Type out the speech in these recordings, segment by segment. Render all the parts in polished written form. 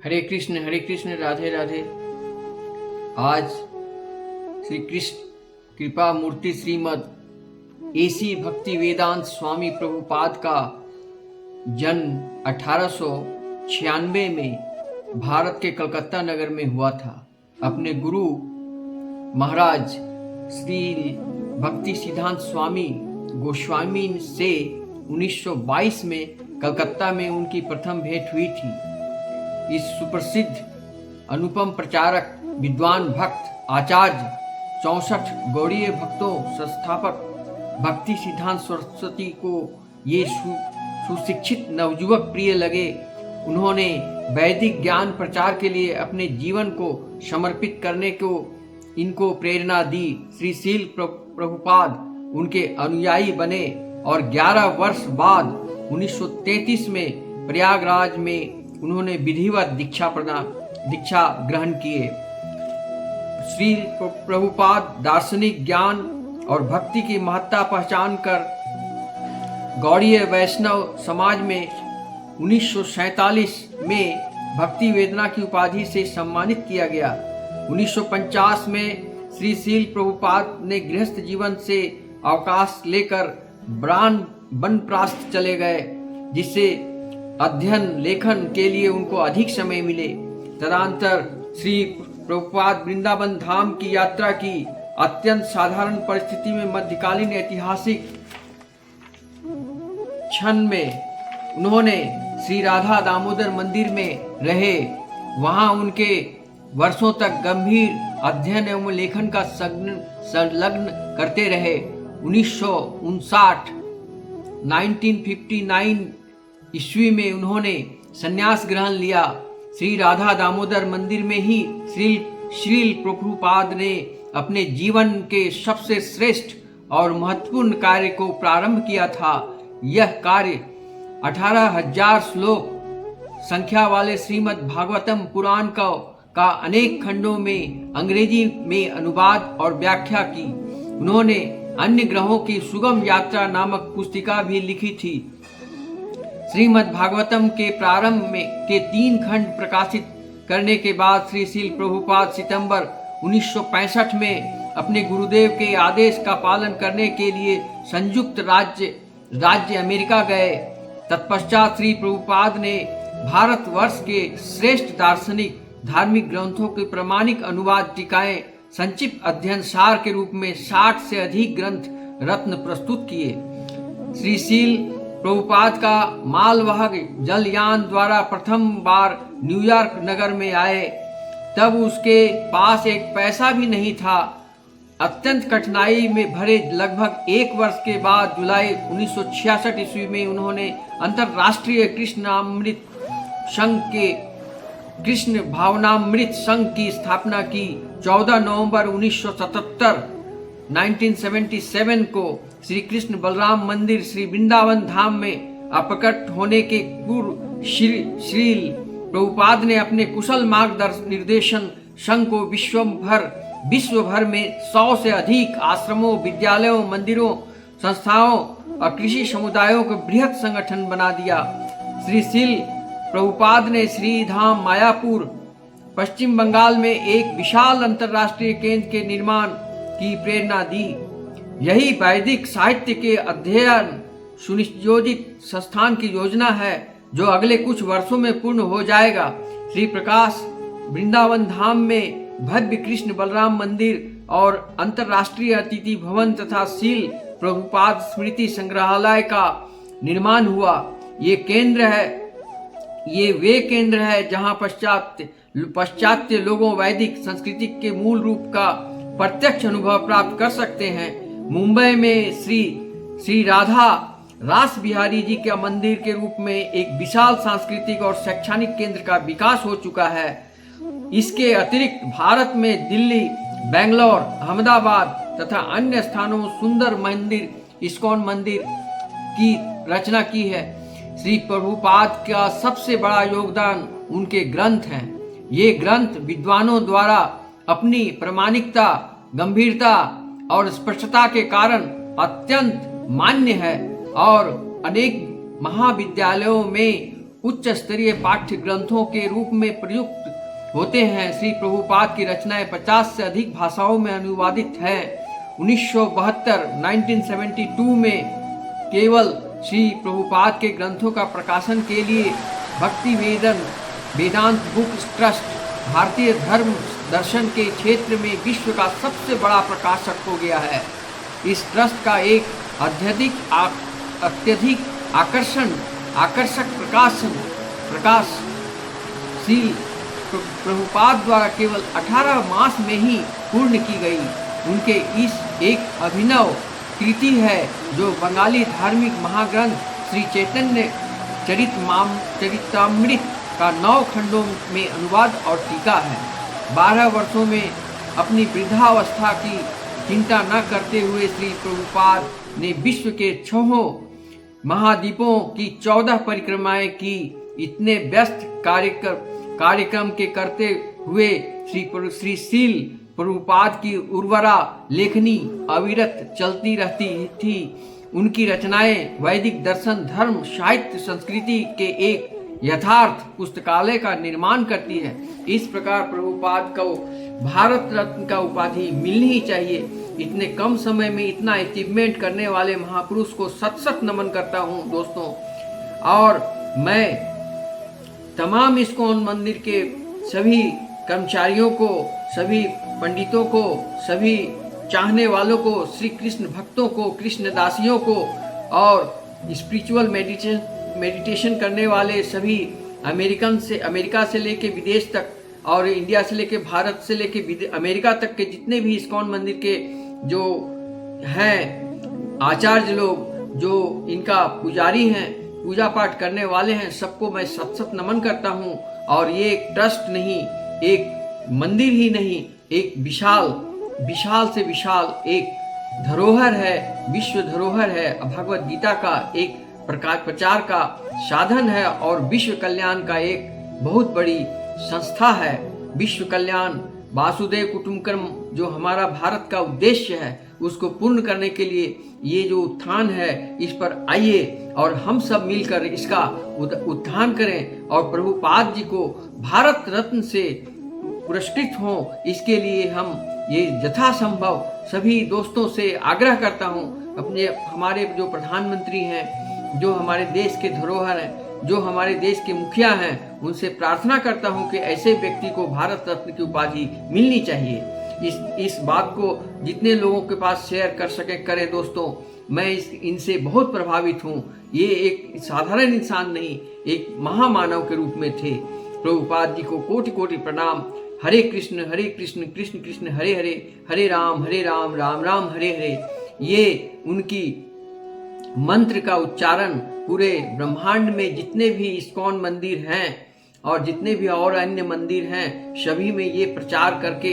हरे कृष्ण, राधे राधे। आज श्री कृष्ण कृपा मूर्ति श्रीमद एसी भक्ति वेदांत स्वामी प्रभुपाद का जन्म 1896 में भारत के कलकत्ता नगर में हुआ था। अपने गुरु महाराज श्री भक्ति सिद्धांत स्वामी गोस्वामी से 1922 में कलकत्ता में उनकी प्रथम भेंट हुई थी। इस सुप्रसिद्ध अनुपम प्रचारक, विद्वान भक्त, आचार्य, 64 गौड़ीय भक्तों संस्थापक भक्ति सिद्धांत सरस्वती को ये सुशिक्षित नवयुवक प्रिय लगे। उन्होंने वैदिक ज्ञान प्रचार के लिए अपने जीवन को समर्पित करने को इनको प्रेरणा दी। श्री शील प्रभुपाद उनके अनुयायी बने और 11 वर्ष बाद 1933 में प्रयागराज में उन्होंने विधिवत दीक्षा ग्रहण किए। श्री प्रभुपाद दार्शनिक ज्ञान और भक्ति की महत्ता पहचान कर गौड़ीय वैष्णव समाज में 1947 में भक्ति वेदना की उपाधि से सम्मानित किया गया। 1950 में श्री शील प्रभुपाद ने गृहस्थ जीवन से अवकाश लेकर वानप्रस्थ चले गए, जिससे अध्ययन लेखन के लिए उनको अधिक समय मिले। तदनंतर श्री प्रभुपाद वृंदावन धाम की यात्रा की। अत्यंत साधारण परिस्थिति में मध्यकालीन ऐतिहासिक क्षण में उन्होंने श्री राधा दामोदर मंदिर में रहे। वहां उनके वर्षों तक गंभीर अध्ययन एवं लेखन का संलग्न करते रहे। 1959 ईस्वी में उन्होंने संन्यास ग्रहण लिया। श्री राधा दामोदर मंदिर में ही श्रील प्रभुपाद ने अपने जीवन के सबसे श्रेष्ठ और महत्वपूर्ण कार्य को प्रारंभ किया था। यह कार्य 18,000 श्लोक संख्या वाले श्रीमद् भागवतम पुराण का अनेक खंडों में अंग्रेजी में अनुवाद और व्याख्या की। उन्होंने अन्य ग्रहों की सुगम यात्रा नामक पुस्तिका भी लिखी थी। श्रीमद् भागवतम के प्रारंभ के 3 खंड प्रकाशित करने के बाद श्री शील प्रभुपाद सितंबर 1965 में अपने गुरुदेव के आदेश का पालन करने के लिए संयुक्त राज्य अमेरिका गए। तत्पश्चात श्री प्रभुपाद ने भारतवर्ष के श्रेष्ठ दार्शनिक धार्मिक ग्रंथों के प्रामाणिक अनुवाद, टीकाएं, संक्षिप्त अध्ययन सार के रूप में 60 से अधिक ग्रंथ रत्न प्रस्तुत किए। श्री शील प्रभुपाद का मालवाहक जलयान द्वारा प्रथम बार न्यूयॉर्क नगर में आए। तब उसके पास एक पैसा भी नहीं था। अत्यंत कठिनाई में भरे लगभग 1 वर्ष के बाद जुलाई 1966 ईस्वी में उन्होंने अंतर्राष्ट्रीय कृष्ण भावनामृत संघ की स्थापना की। 14 नवंबर 1977 को श्री कृष्ण बलराम मंदिर श्री वृंदावन धाम में अप्रकट होने के पूर्व श्रील प्रभुपाद ने अपने कुशल निर्देशन संघ को विश्व भर में 100 से अधिक आश्रमों, विद्यालयों, मंदिरों, संस्थाओं और कृषि समुदायों को बृहद संगठन बना दिया। श्री शील प्रभुपाद ने श्री धाम मायापुर, पश्चिम बंगाल में एक विशाल अंतर्राष्ट्रीय केंद्र के निर्माण की प्रेरणा दी। यही वैदिक साहित्य के अध्ययन सुनियोजित संस्थान की योजना है, जो अगले कुछ वर्षों में पूर्ण हो जाएगा। श्री प्रकाश वृंदावन धाम में भव्य कृष्ण बलराम मंदिर और अंतर्राष्ट्रीय अतिथि भवन तथा शील प्रभुपाद स्मृति संग्रहालय का निर्माण हुआ। ये वे केंद्र है जहां पाश्चात्य लोगों वैदिक संस्कृति के मूल रूप का प्रत्यक्ष अनुभव प्राप्त कर सकते हैं। मुंबई में श्री राधा रास बिहारी जी के मंदिर के रूप में एक विशाल सांस्कृतिक और शैक्षणिक केंद्र का विकास हो चुका है। इसके अतिरिक्त भारत में दिल्ली, बेंगलोर, अहमदाबाद तथा अन्य स्थानों में सुंदर मंदिर, इस्कॉन मंदिर की रचना की है। श्री प्रभुपाद का सबसे बड़ा योगदान उनके ग्रंथ हैं। ये ग्रंथ विद्वानों द्वारा अपनी प्रामाणिकता, गंभीरता और स्पष्टता के कारण अत्यंत मान्य है और अनेक महाविद्यालयों में उच्च स्तरीय पाठ्य ग्रंथों के रूप में प्रयुक्त होते हैं। श्री प्रभुपाद की रचनाएं 50 से अधिक भाषाओं में अनुवादित हैं। 1972 में केवल श्री प्रभुपाद के ग्रंथों का प्रकाशन के लिए भक्ति वेदांत बुक ट्रस्ट भारतीय धर्म दर्शन के क्षेत्र में विश्व का सबसे बड़ा प्रकाशक हो गया है। इस ट्रस्ट का एक अत्यधिक आकर्षक प्रकाशशील प्रभुपाद द्वारा केवल 18 मास में ही पूर्ण की गई उनके इस एक अभिनव कृति है जो बंगाली धार्मिक महाग्रंथ श्री चैतन्य चरितामृत का 9 खंडों में अनुवाद और टीका है। 12 वर्षों में अपनी वृद्धावस्था की चिंता न करते हुए श्री प्रभुपाद ने विश्व के 6 महाद्वीपों की 14 परिक्रमाएं की। इतने व्यस्त कार्यक्रम के करते हुए श्री सील प्रभुपाद की उर्वरा लेखनी अविरत चलती रहती थी। उनकी रचनाएं वैदिक दर्शन, धर्म, साहित्य, संस्कृति के एक यथार्थ पुस्तकालय का निर्माण करती है। इस प्रकार प्रभुपाद को भारत रत्न का उपाधि मिलनी ही चाहिए। इतने कम समय में इतना अचीवमेंट करने वाले महापुरुष को सत नमन करता हूँ दोस्तों। और मैं तमाम इस्कॉन मंदिर के सभी कर्मचारियों को, सभी पंडितों को, सभी चाहने वालों को, श्री कृष्ण भक्तों को, कृष्णदासियों को और स्पिरिचुअल मेडिटेशन करने वाले सभी अमेरिका से लेके विदेश तक और इंडिया से लेके भारत से लेके अमेरिका तक के जितने भी इस्कॉन मंदिर के जो हैं आचार्य लोग, जो इनका पुजारी हैं, पूजा पाठ करने वाले हैं, सबको मैं सत नमन करता हूँ। और ये एक ट्रस्ट नहीं, एक मंदिर ही नहीं, एक विशाल से विशाल एक धरोहर है, विश्व धरोहर है। भगवत गीता का एक प्रचार का साधन है और विश्व कल्याण का एक बहुत बड़ी संस्था है। विश्व कल्याण वासुदेव कुटुंबकम जो हमारा भारत का उद्देश्य है, उसको पूर्ण करने के लिए ये जो उत्थान है, इस पर आइए और हम सब मिलकर इसका उत्थान करें और प्रभुपाद जी को भारत रत्न से पुरस्कृत हों। इसके लिए हम ये यथासंभव सभी दोस्तों से आग्रह करता हूँ। हमारे जो प्रधानमंत्री हैं, जो हमारे देश के धरोहर हैं, जो हमारे देश के मुखिया हैं, उनसे प्रार्थना करता हूं कि ऐसे व्यक्ति को भारत रत्न की उपाधि मिलनी चाहिए। इस बात को जितने लोगों के पास शेयर कर सके करें दोस्तों। मैं इनसे बहुत प्रभावित हूं। ये एक साधारण इंसान नहीं, एक महामानव के रूप में थे। प्रभुपाद जी को कोटि कोटि प्रणाम। हरे कृष्ण कृष्ण कृष्ण हरे हरे, हरे राम राम राम हरे हरे। ये उनकी मंत्र का उच्चारण पूरे ब्रह्मांड में जितने भी इस्कॉन मंदिर हैं और जितने भी और अन्य मंदिर हैं, सभी में ये प्रचार करके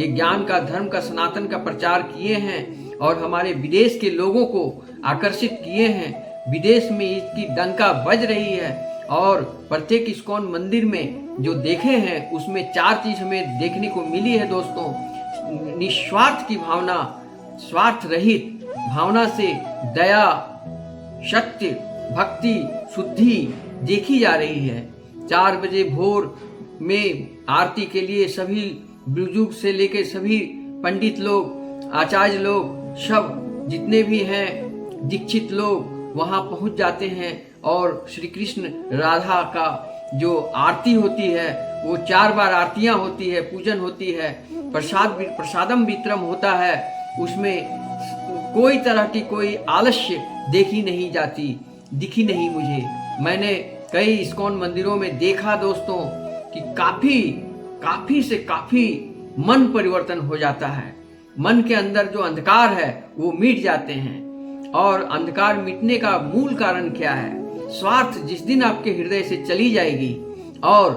ये ज्ञान का, धर्म का, सनातन का प्रचार किए हैं और हमारे विदेश के लोगों को आकर्षित किए हैं। विदेश में इसकी डंका बज रही है और प्रत्येक इस्कॉन मंदिर में जो देखे हैं उसमें 4 चीज हमें देखने को मिली है दोस्तों। निस्वार्थ की भावना, स्वार्थ रहित भावना से दया, सत्य, भक्ति, शुद्धि देखी जा रही है। 4 बजे भोर में आरती के लिए सभी बुजुर्ग से लेकर सभी पंडित लोग, आचार्य लोग, सब जितने भी हैं दीक्षित लोग वहां पहुंच जाते हैं और श्री कृष्ण राधा का जो आरती होती है, वो 4 बार आरतियां होती है, पूजन होती है, प्रसादम वितरम होता है। उसमें कोई तरह की कोई आलस्य दिखी नहीं मुझे। मैंने कई इस्कॉन मंदिरों में देखा दोस्तों कि काफी से काफी मन परिवर्तन हो जाता है। मन के अंदर जो अंधकार है वो मिट जाते हैं। और अंधकार मिटने का मूल कारण क्या है? स्वार्थ जिस दिन आपके हृदय से चली जाएगी और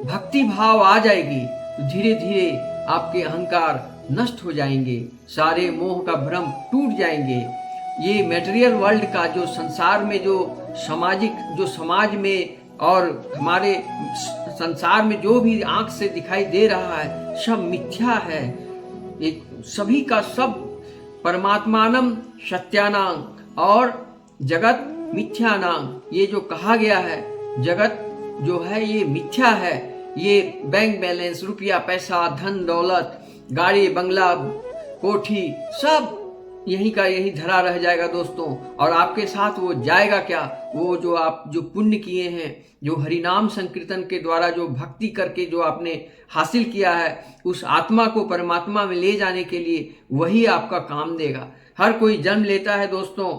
भक्ति भाव आ जाएगी तो धीरे धीरे आपके अहंकार नष्ट हो जाएंगे, सारे मोह का भ्रम टूट जाएंगे। ये मटेरियल वर्ल्ड का जो संसार में जो समाज में और हमारे संसार में जो भी आंख से दिखाई दे रहा है सब मिथ्या है। एक सभी का सब परमात्मानम सत्यानां और जगत मिथ्या नाम, ये जो कहा गया है जगत जो है ये मिथ्या है। ये बैंक बैलेंस, रुपया पैसा, धन दौलत, गाड़ी बंगला, कोठी, सब यहीं का यहीं धरा रह जाएगा दोस्तों। और आपके साथ वो जाएगा क्या? वो जो आप जो पुण्य किए हैं, जो हरिनाम संकीर्तन के द्वारा जो भक्ति करके जो आपने हासिल किया है, उस आत्मा को परमात्मा में ले जाने के लिए वही आपका काम देगा। हर कोई जन्म लेता है दोस्तों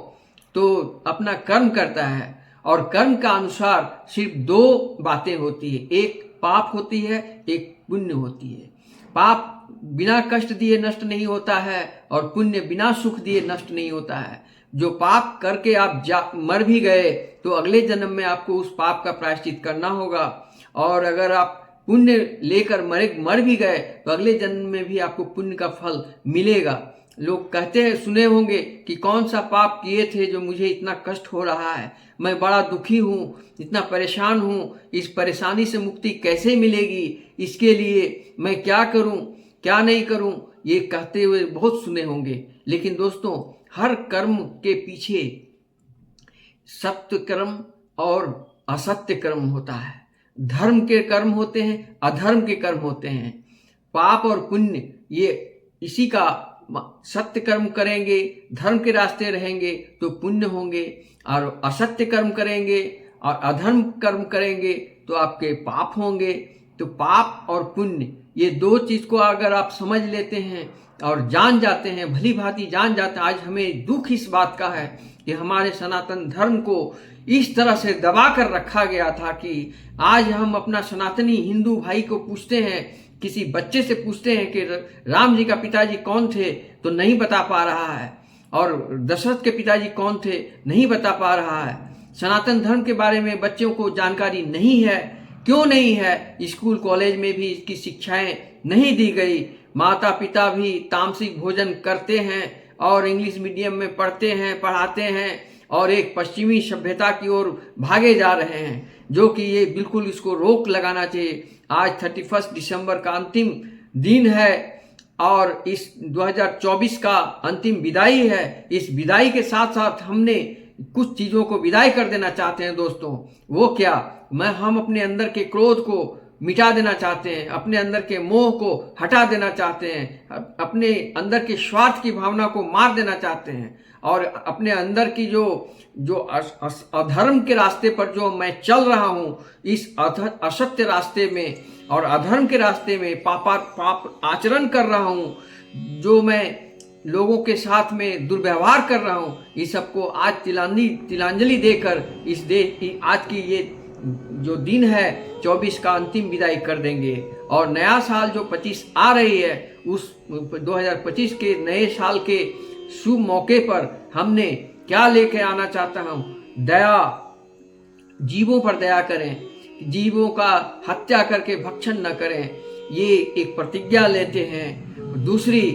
तो अपना कर्म करता है, और कर्म का अनुसार सिर्फ दो बातें होती है, एक पाप होती है, एक पुण्य होती है। पाप बिना कष्ट दिए नष्ट नहीं होता है, और पुण्य बिना सुख दिए नष्ट नहीं होता है। जो पाप करके आप मर भी गए तो अगले जन्म में आपको उस पाप का प्रायश्चित करना होगा, और अगर आप पुण्य लेकर मर भी गए तो अगले जन्म में भी आपको पुण्य का फल मिलेगा। लोग कहते हैं, सुने होंगे कि कौन सा पाप किए थे जो मुझे इतना कष्ट हो रहा है, मैं बड़ा दुखी हूँ, इतना परेशान हूँ, इस परेशानी से मुक्ति कैसे मिलेगी, इसके लिए मैं क्या करूँ क्या नहीं करूँ, ये कहते हुए बहुत सुने होंगे। लेकिन दोस्तों, हर कर्म के पीछे सत्य कर्म और असत्य कर्म होता है। धर्म के कर्म होते हैं, अधर्म के कर्म होते हैं। पाप और पुण्य ये इसी का, सत्य कर्म करेंगे, धर्म के रास्ते रहेंगे तो पुण्य होंगे, और असत्य कर्म करेंगे और अधर्म कर्म करेंगे तो आपके पाप होंगे। तो पाप और पुण्य ये दो चीज को अगर आप समझ लेते हैं और जान जाते हैं, भली भांति जान जाते हैं। आज हमें दुख इस बात का है कि हमारे सनातन धर्म को इस तरह से दबा कर रखा गया था कि आज हम अपना सनातनी हिंदू भाई को पूछते हैं, किसी बच्चे से पूछते हैं कि राम जी का पिताजी कौन थे तो नहीं बता पा रहा है, और दशरथ के पिताजी कौन थे नहीं बता पा रहा है। सनातन धर्म के बारे में बच्चों को जानकारी नहीं है। क्यों नहीं है? स्कूल कॉलेज में भी इसकी शिक्षाएं नहीं दी गई। माता पिता भी तामसिक भोजन करते हैं और इंग्लिश मीडियम में पढ़ते हैं, पढ़ाते हैं, और एक पश्चिमी सभ्यता की ओर भागे जा रहे हैं, जो कि ये बिल्कुल इसको रोक लगाना चाहिए। आज 31 दिसंबर का अंतिम दिन है और इस 2024 का अंतिम विदाई है। इस विदाई के साथ साथ हमने कुछ चीजों को विदाई कर देना चाहते हैं दोस्तों। वो क्या? हम अपने अंदर के क्रोध को मिटा देना चाहते हैं, अपने अंदर के मोह को हटा देना चाहते हैं, अपने अंदर के स्वार्थ की भावना को मार देना चाहते हैं, और अपने अंदर की जो अधर्म के रास्ते पर जो मैं चल रहा हूं, इस असत्य रास्ते में और अधर्म के रास्ते में पाप आचरण कर रहा हूं, जो मैं लोगों के साथ में दुर्व्यवहार कर रहा हूं, इस सबको आज तिलांजलि देकर आज की ये जो दिन है 24 का अंतिम विदाई कर देंगे। और नया साल जो 25 आ रही है, उस 2025 के नए साल के शुभ मौके पर हमने क्या लेके आना चाहता हूं? दया, जीवों पर दया करें, जीवों का हत्या करके भक्षण न करें, ये एक प्रतिज्ञा लेते हैं। दूसरी,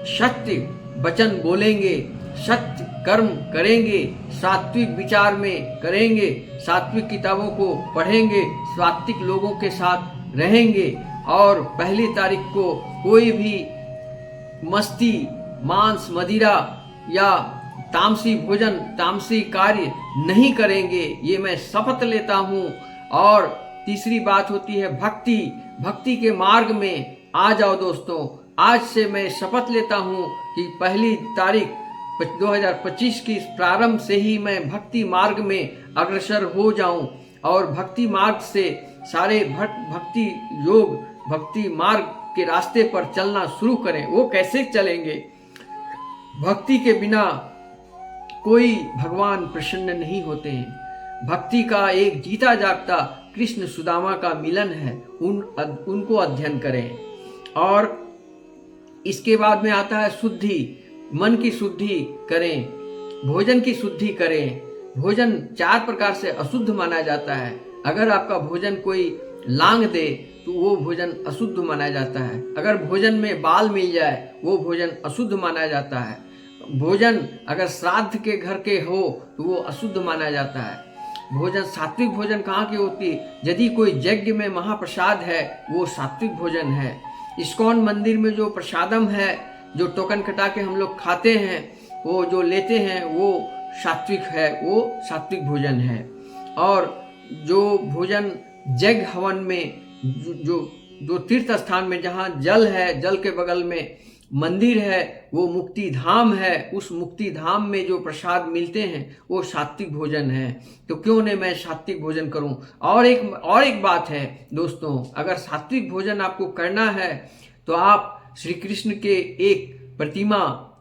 सत्य वचन बोलेंगे, सत्य कर्म करेंगे, सात्विक विचार में करेंगे, सात्विक किताबों को पढ़ेंगे, सात्विक लोगों के साथ रहेंगे, और 1 तारीख को कोई भी मस्ती, मांस, मदिरा या तामसी भोजन, तामसी कार्य नहीं करेंगे, ये मैं शपथ लेता हूँ। और तीसरी बात होती है भक्ति के मार्ग में आ जाओ दोस्तों। आज से मैं शपथ लेता हूँ कि 1 तारीख 2025 की प्रारंभ से ही मैं भक्ति मार्ग में अग्रसर हो जाऊं, और भक्ति मार्ग से सारे भक्ति योग, भक्ति मार्ग के रास्ते पर चलना शुरू करें। वो कैसे चलेंगे? भक्ति के बिना कोई भगवान प्रसन्न नहीं होते हैं। भक्ति का एक जीता जागता कृष्ण सुदामा का मिलन है, उनको अध्ययन करें। और इसके बाद में आता है शुद्धि, मन की शुद्धि करें, भोजन की शुद्धि करें। भोजन 4 प्रकार से अशुद्ध माना जाता है। अगर आपका भोजन कोई लांग दे तो वो भोजन अशुद्ध माना जाता है। अगर भोजन में बाल मिल जाए वो भोजन अशुद्ध माना जाता है। भोजन अगर श्राद्ध के घर के हो तो वो अशुद्ध माना जाता है। भोजन, सात्विक भोजन कहाँ की होती है? यदि कोई यज्ञ में महाप्रसाद है वो सात्विक भोजन है। इस्कॉन मंदिर में जो प्रसादम है, जो टोकन कटा के हम लोग खाते हैं, वो जो लेते हैं वो सात्विक है, वो सात्विक भोजन है। और जो भोजन यज्ञ हवन में जो जो तीर्थ स्थान में जहाँ जल है, जल के बगल में मंदिर है, वो मुक्ति धाम है, उस मुक्ति धाम में जो प्रसाद मिलते हैं वो सात्विक भोजन है। तो क्यों नहीं मैं सात्विक भोजन करूं। और एक बात है दोस्तों, अगर सात्विक भोजन आपको करना है तो आप श्री कृष्ण के एक प्रतिमा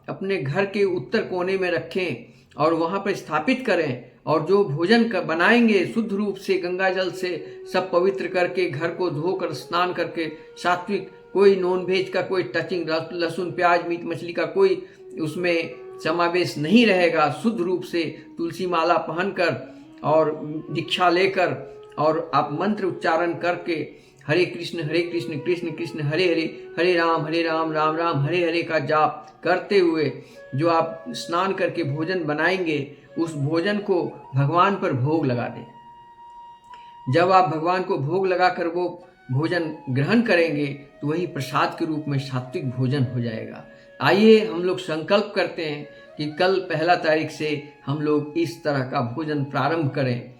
अपने घर के उत्तर कोने में रखें और वहां पर स्थापित करें। और जो भोजन बनाएंगे शुद्ध रूप से गंगा जल से सब पवित्र करके, घर को धोकर स्नान करके, सात्विक, कोई नॉन वेज का कोई टचिंग, लहसुन प्याज मीट मछली का कोई उसमें समावेश नहीं रहेगा। शुद्ध रूप से तुलसी माला पहनकर और दीक्षा लेकर और आप मंत्र उच्चारण करके हरे कृष्ण कृष्ण कृष्ण हरे हरे, हरे राम राम राम हरे हरे का जाप करते हुए जो आप स्नान करके भोजन बनाएंगे, उस भोजन को भगवान पर भोग लगा दें। जब आप भगवान को भोग लगाकर वो भोजन ग्रहण करेंगे तो वही प्रसाद के रूप में सात्विक भोजन हो जाएगा। आइए हम लोग संकल्प करते हैं कि कल 1 तारीख से हम लोग इस तरह का भोजन प्रारंभ करें।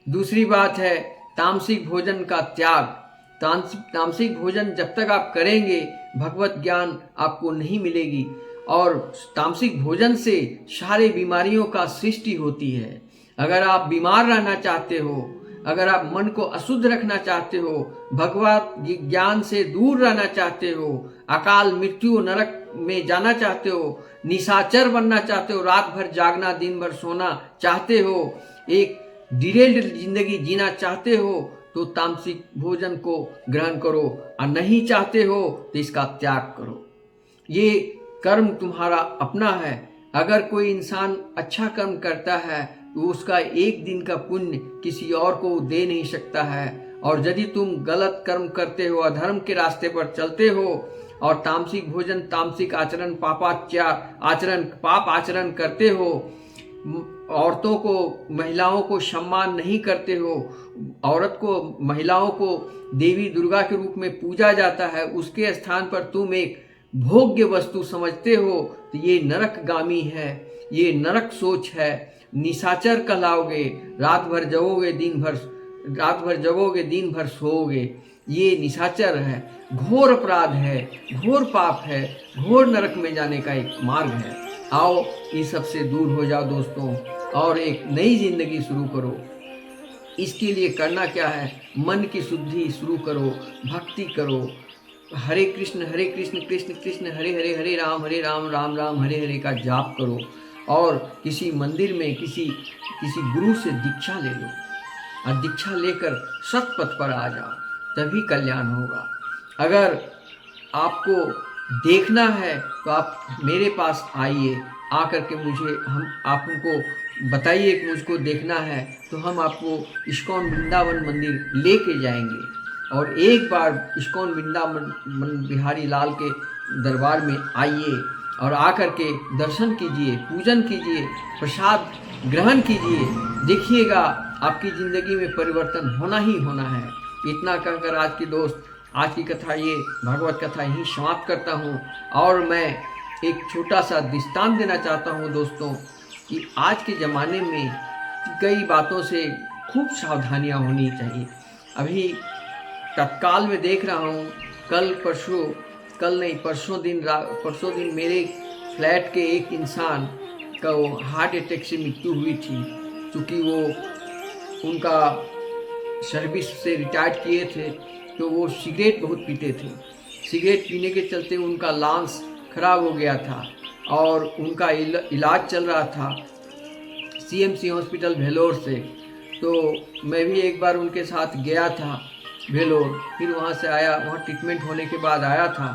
दूसरी बात है तामसिक भोजन का त्याग। तामसिक भोजन जब तक आप करेंगे भगवत ज्ञान आपको नहीं मिलेगी। और तामसिक भोजन से सारे बीमारियों का सृष्टि होती है। अगर आप बीमार रहना चाहते हो, अगर आप मन को अशुद्ध रखना चाहते हो, भगवत ज्ञान से दूर रहना चाहते हो, अकाल मृत्यु नरक में जाना चाहते हो, निशाचर बनना चाहते हो, रात भर जागना दिन भर सोना चाहते हो, एक डिरेल्ड जिंदगी जीना चाहते हो, तो तामसिक भोजन को ग्रहण करो। और नहीं चाहते हो तो इसका त्याग करो। ये कर्म तुम्हारा अपना है। अगर कोई इंसान अच्छा कर्म करता है तो उसका एक दिन का पुण्य किसी और को दे नहीं सकता है। और यदि तुम गलत कर्म करते हो, अधर्म के रास्ते पर चलते हो और तामसिक भोजन, तामसिक आचरण, पाप आचरण करते हो, औरतों को, महिलाओं को सम्मान नहीं करते हो, औरत को, महिलाओं को देवी दुर्गा के रूप में पूजा जाता है, उसके स्थान पर तुम एक भोग्य वस्तु समझते हो, तो ये नरकगामी है, ये नरक सोच है। निशाचर कहलाओगे, रात भर जगोगे दिन भर सोओगे। ये निशाचर है, घोर अपराध है, घोर पाप है, घोर नरक में जाने का एक मार्ग है। आओ इस सब से दूर हो जाओ दोस्तों और एक नई जिंदगी शुरू करो। इसके लिए करना क्या है, मन की शुद्धि शुरू करो, भक्ति करो, हरे कृष्ण कृष्ण कृष्ण हरे हरे, हरे राम राम राम हरे हरे का जाप करो। और किसी मंदिर में किसी गुरु से दीक्षा ले लो और दीक्षा लेकर सतपथ पर आ जाओ, तभी कल्याण होगा। अगर आपको देखना है तो आप मेरे पास आइए, आकर के आप हमको बताइए कि मुझको देखना है, तो हम आपको इस्कॉन वृंदावन मंदिर लेके जाएंगे। और एक बार इस्कॉन वृंदावन बिहारी लाल के दरबार में आइए और आकर के दर्शन कीजिए, पूजन कीजिए, प्रसाद ग्रहण कीजिए। देखिएगा आपकी ज़िंदगी में परिवर्तन होना ही होना है। इतना कहकर आज की कथा, ये भागवत कथा यहीं समाप्त करता हूँ। और मैं एक छोटा सा दृष्टांत देना चाहता हूँ दोस्तों कि आज के ज़माने में कई बातों से खूब सावधानियाँ होनी चाहिए। अभी तत्काल में देख रहा हूँ, परसों दिन मेरे फ्लैट के एक इंसान का वो हार्ट अटैक से मृत्यु हुई थी। क्योंकि वो उनका सर्विस से रिटायर्ड किए थे, तो वो सिगरेट बहुत पीते थे। सिगरेट पीने के चलते उनका लंग्स खराब हो गया था और उनका इलाज चल रहा था सीएमसी हॉस्पिटल भेलोर से। तो मैं भी एक बार उनके साथ गया था भेलोर, फिर वहाँ से आया, वहाँ ट्रीटमेंट होने के बाद आया था,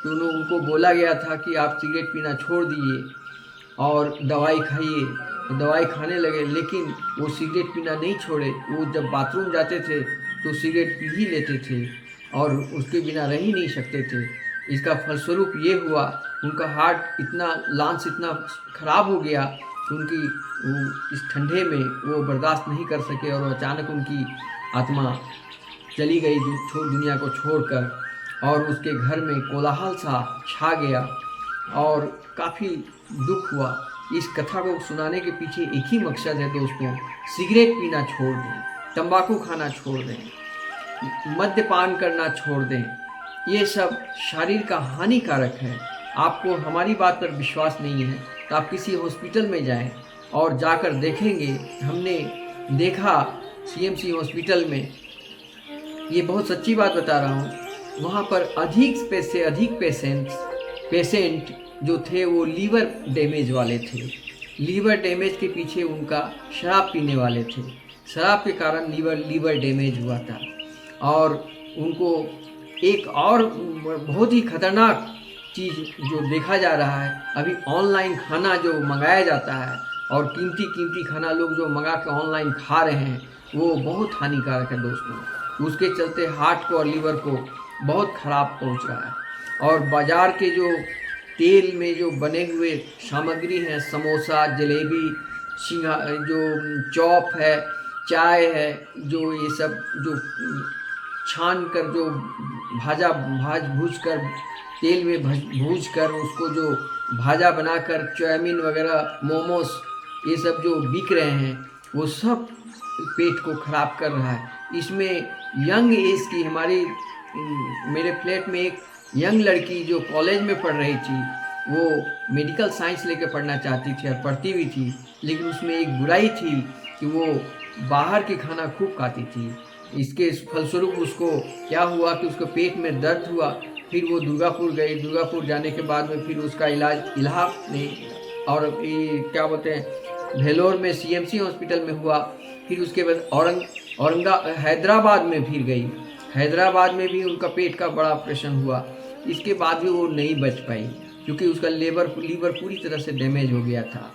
तो उनको बोला गया था कि आप सिगरेट पीना छोड़ दीजिए और दवाई खाइए। तो दवाई खाने लगे, लेकिन वो सिगरेट पीना नहीं छोड़े। वो जब बाथरूम जाते थे तो सिगरेट पी ही लेते थे और उसके बिना रह ही नहीं सकते थे। इसका फलस्वरूप ये हुआ, उनका लंग्स इतना खराब हो गया कि उनकी इस ठंडे में वो बर्दाश्त नहीं कर सके और अचानक उनकी आत्मा चली गई दुनिया को छोड़कर। और उसके घर में कोलाहल सा छा गया और काफ़ी दुख हुआ। इस कथा को सुनाने के पीछे एक ही मकसद है दोस्तों, सिगरेट पीना छोड़ दें, तंबाकू खाना छोड़ दें, मद्यपान करना छोड़ दें। ये सब शरीर का हानिकारक है। आपको हमारी बात पर विश्वास नहीं है तो आप किसी हॉस्पिटल में जाएं और जाकर देखेंगे। हमने देखा सीएमसी हॉस्पिटल में, ये बहुत सच्ची बात बता रहा हूँ, वहाँ पर अधिक से अधिक पेशेंट जो थे वो लीवर डैमेज वाले थे। लीवर डैमेज के पीछे उनका शराब पीने वाले थे। शराब के कारण लीवर डैमेज हुआ था। और उनको एक और बहुत ही खतरनाक चीज़ जो देखा जा रहा है, अभी ऑनलाइन खाना जो मंगाया जाता है और कीमती खाना लोग जो मंगा के ऑनलाइन खा रहे हैं, वो बहुत हानिकारक है दोस्तों। उसके चलते हार्ट को और लीवर को बहुत ख़राब पहुंच रहा है। और बाज़ार के जो तेल में जो बने हुए सामग्री हैं, समोसा, जलेबी, जो चॉप है, चाय है, जो ये सब जो छान कर जो भूज कर तेल में भूज कर उसको जो भाजा बनाकर चाउमीन वगैरह, मोमोस, ये सब जो बिक रहे हैं, वो सब पेट को ख़राब कर रहा है। इसमें यंग एज की मेरे फ्लैट में एक यंग लड़की जो कॉलेज में पढ़ रही थी, वो मेडिकल साइंस लेकर पढ़ना चाहती थी और पढ़ती भी थी, लेकिन उसमें एक बुराई थी कि वो बाहर की खाना खूब खाती थी। इसके फलस्वरूप उसको क्या हुआ कि उसको पेट में दर्द हुआ। फिर वो दुर्गापुर गई। दुर्गापुर जाने के बाद में फिर उसका इलाज इलाहाबाद में और क्या बोलते हैं भेलोर में सीएमसी हॉस्पिटल में हुआ। फिर उसके बाद हैदराबाद में फिर गई। हैदराबाद में भी उनका पेट का बड़ा ऑपरेशन हुआ। इसके बाद भी वो नहीं बच पाई क्योंकि उसका लीवर पूरी तरह से डैमेज हो गया था।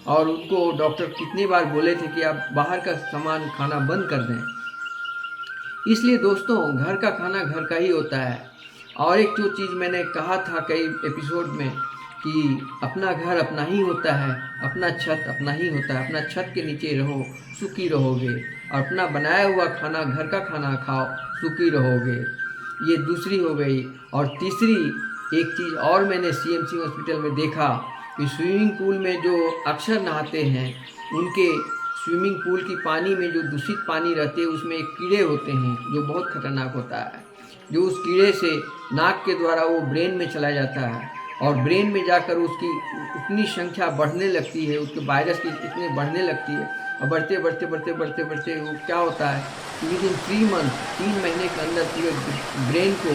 और उनको डॉक्टर कितनी बार बोले थे कि आप बाहर का सामान खाना बंद कर दें। इसलिए दोस्तों, घर का खाना घर का ही होता है। और एक जो चीज़ मैंने कहा था कई एपिसोड में कि अपना घर अपना ही होता है, अपना छत अपना ही होता है। अपना छत के नीचे रहो, सुखी रहोगे, और अपना बनाया हुआ खाना, घर का खाना खाओ, सुखी रहोगे। ये दूसरी हो गई। और तीसरी एक चीज़ और मैंने सीएमसी हॉस्पिटल में देखा कि स्विमिंग पूल में जो अक्सर नहाते हैं, उनके स्विमिंग पूल की पानी में जो दूषित पानी रहते हैं, उसमें एक कीड़े होते हैं जो बहुत खतरनाक होता है, जो उस कीड़े से नाक के द्वारा वो ब्रेन में चला जाता है और ब्रेन में जाकर उसकी उतनी संख्या बढ़ने लगती है, उसके वायरस की इतनी बढ़ने लगती है, और बढ़ते वो क्या होता है कि विदिन 3 महीने के अंदर पूरे ब्रेन को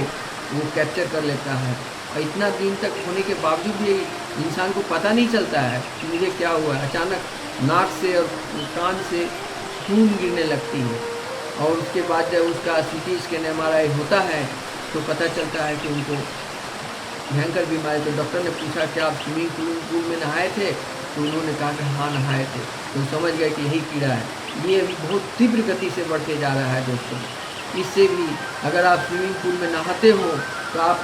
वो कैप्चर कर लेता है। और इतना दिन तक होने के बावजूद भी इंसान को पता नहीं चलता है कि मुझे क्या हुआ है। अचानक नाक से और कान से खून गिरने लगती है, और उसके बाद जब उसका CT स्कैन MRI होता है तो पता चलता है कि उनको भयंकर बीमारी। तो डॉक्टर ने पूछा कि आप स्विमिंग पूल में नहाए थे? तो उन्होंने कहा कि हाँ नहाए थे। तो समझ गए कि यही कीड़ा है। ये अभी बहुत तीव्र गति से बढ़ते जा रहा है दोस्तों। इससे भी अगर आप स्विमिंग पूल में नहाते हो तो आप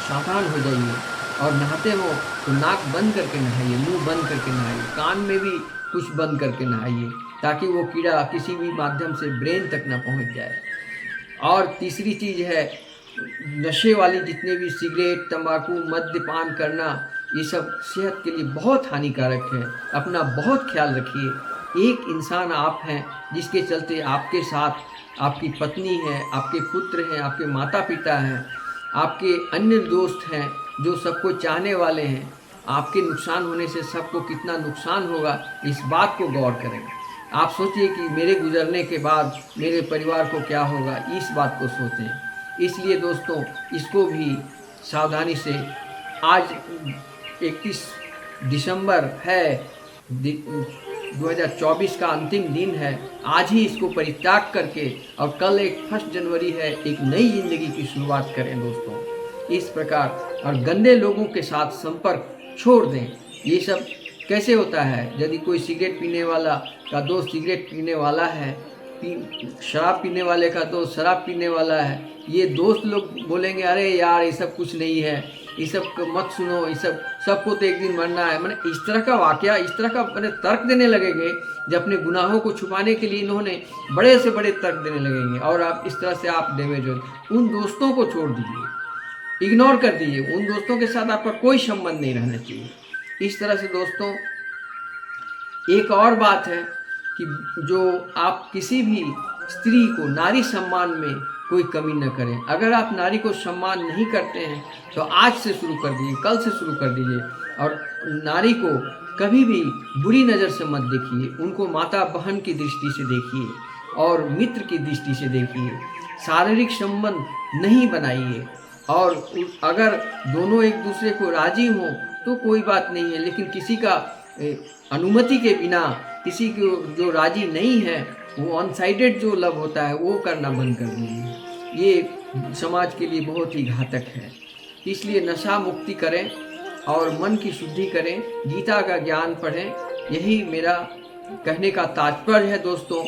सावधान हो जाइए, और नहाते हो तो नाक बंद करके नहाइए, मुंह बंद करके नहाइए, कान में भी कुछ बंद करके नहाइए, ताकि वो कीड़ा किसी भी माध्यम से ब्रेन तक ना पहुंच जाए। और तीसरी चीज़ है, नशे वाली जितने भी सिगरेट, तंबाकू, मद्यपान करना, ये सब सेहत के लिए बहुत हानिकारक है। अपना बहुत ख्याल रखिए। एक इंसान आप हैं जिसके चलते आपके साथ आपकी पत्नी है, आपके पुत्र हैं, आपके माता पिता हैं, आपके अन्य दोस्त हैं जो सबको चाहने वाले हैं। आपके नुकसान होने से सबको कितना नुकसान होगा, इस बात को गौर करें। आप सोचिए कि मेरे गुजरने के बाद मेरे परिवार को क्या होगा, इस बात को सोचें। इसलिए दोस्तों, इसको भी सावधानी से, आज 31 दिसंबर है, 2024 का अंतिम दिन है। आज ही इसको परित्याग करके, और कल 1 जनवरी है, एक नई जिंदगी की शुरुआत करें दोस्तों। इस प्रकार, और गंदे लोगों के साथ संपर्क छोड़ दें। ये सब कैसे होता है? यदि कोई सिगरेट पीने वाला का दोस्त सिगरेट पीने वाला है, शराब पीने वाले का दोस्त शराब पीने वाला है, ये दोस्त लोग बोलेंगे अरे यार ये सब कुछ नहीं है, ये सब मत सुनो, ये सबको तो एक दिन मरना है। मैंने इस तरह का वाकया, इस तरह का मैंने तर्क देने लगेंगे, जब अपने गुनाहों को छुपाने के लिए इन्होंने बड़े से बड़े तर्क देने लगेंगे, और आप इस तरह से आप डैमेज हो। उन दोस्तों को छोड़ दीजिए, इग्नोर कर दीजिए। उन दोस्तों के साथ आपका कोई संबंध नहीं रहना चाहिए। इस तरह से दोस्तों, एक और बात है कि जो आप किसी भी स्त्री को नारी सम्मान में कोई कमी न करें। अगर आप नारी को सम्मान नहीं करते हैं तो आज से शुरू कर दीजिए, कल से शुरू कर दीजिए। और नारी को कभी भी बुरी नज़र से मत देखिए, उनको माता बहन की दृष्टि से देखिए और मित्र की दृष्टि से देखिए। शारीरिक संबंध नहीं बनाइए, और अगर दोनों एक दूसरे को राजी हों तो कोई बात नहीं है, लेकिन किसी का अनुमति के बिना, किसी को जो राजी नहीं है, वो वन साइडेड जो लव होता है वो करना बंद कर दीजिए। ये समाज के लिए बहुत ही घातक है। इसलिए नशा मुक्ति करें और मन की शुद्धि करें, गीता का ज्ञान पढ़ें। यही मेरा कहने का तात्पर्य है दोस्तों।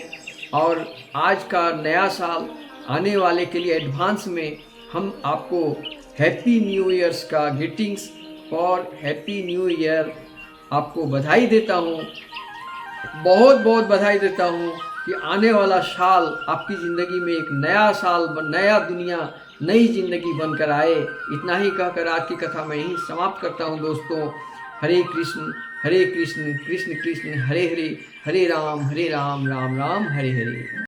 और आज का नया साल आने वाले के लिए एडवांस में हम आपको हैप्पी न्यू ईयर्स का ग्रीटिंग्स और हैप्पी न्यू ईयर आपको बधाई देता हूँ, बहुत बहुत बधाई देता हूँ कि आने वाला साल आपकी ज़िंदगी में एक नया साल, नया दुनिया, नई ज़िंदगी बनकर आए। इतना ही कहकर आज की कथा मैं यहीं समाप्त करता हूँ दोस्तों। हरे कृष्ण कृष्ण कृष्ण हरे हरे, हरे राम राम राम हरे हरे।